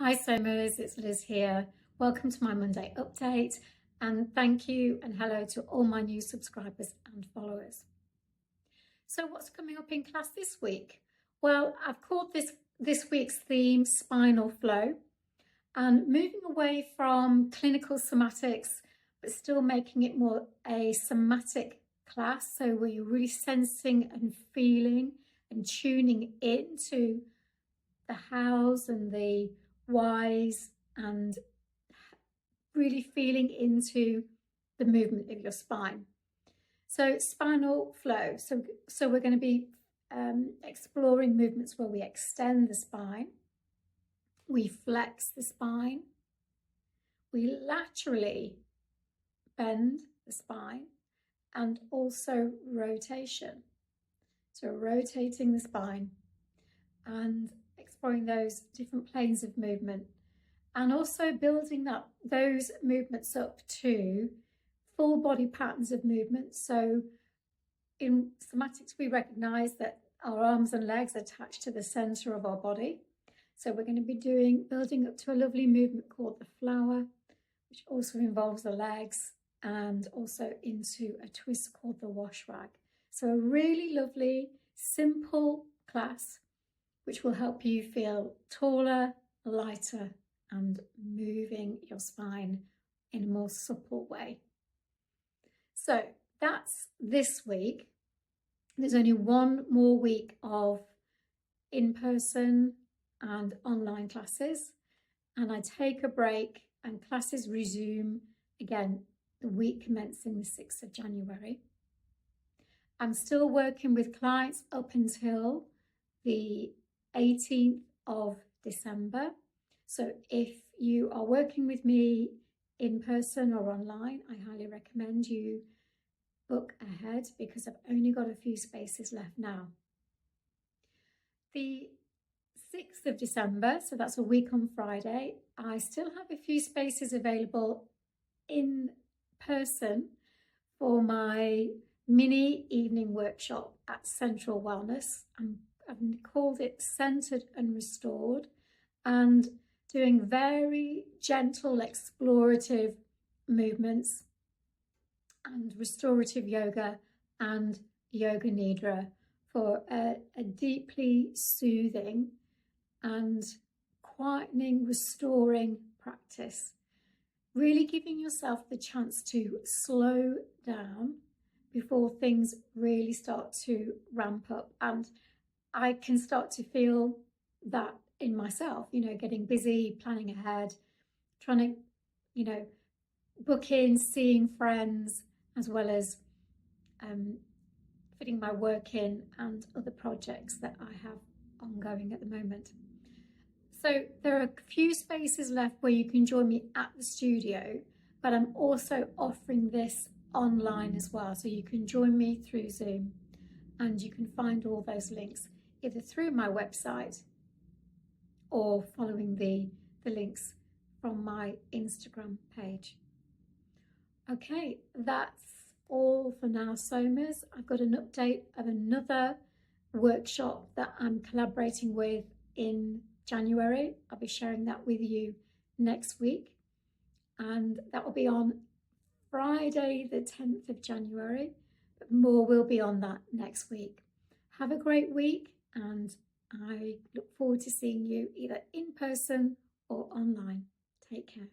Hi Somas, it's Liz here. Welcome to my Monday update and thank you and hello to all my new subscribers and followers. So what's coming up in class this week? Well, I've called this week's theme Spinal Flow and moving away from clinical somatics but still making it more a somatic class, so where you're really sensing and feeling and tuning into the hows and the whys and really feeling into the movement of your spine. So spinal flow. So we're going to be exploring movements where we extend the spine, we flex the spine, we laterally bend the spine, and also rotation. So rotating the spine and exploring those different planes of movement, and also building up those movements up to full body patterns of movement. So in somatics, we recognize that our arms and legs are attached to the center of our body. So we're going to be building up to a lovely movement called the flower, which also involves the legs, and also into a twist called the wash rag. So a really lovely, simple class, which will help you feel taller, lighter, and moving your spine in a more supple way. So that's this week. There's only one more week of in-person and online classes, and I take a break and classes resume again the week commencing the 6th of January. I'm still working with clients up until the 18th of December. So if you are working with me in person or online, I highly recommend you book ahead because I've only got a few spaces left now. The 6th of December, so that's a week on Friday, I still have a few spaces available in person for my mini evening workshop at Central Wellness. I've called it Centered and Restored, and doing very gentle explorative movements and restorative yoga and yoga nidra for a deeply soothing and quietening, restoring practice. Really giving yourself the chance to slow down before things really start to ramp up. And I can start to feel that in myself, getting busy, planning ahead, trying to, book in, seeing friends, as well as fitting my work in and other projects that I have ongoing at the moment. So there are a few spaces left where you can join me at the studio, but I'm also offering this online as well. So you can join me through Zoom, and you can find all those links either through my website or following the links from my Instagram page. Okay, that's all for now, Somas. I've got an update of another workshop that I'm collaborating with in January. I'll be sharing that with you next week, and that will be on Friday the 10th of January, but more will be on that next week. Have a great week, and I look forward to seeing you either in person or online. Take care.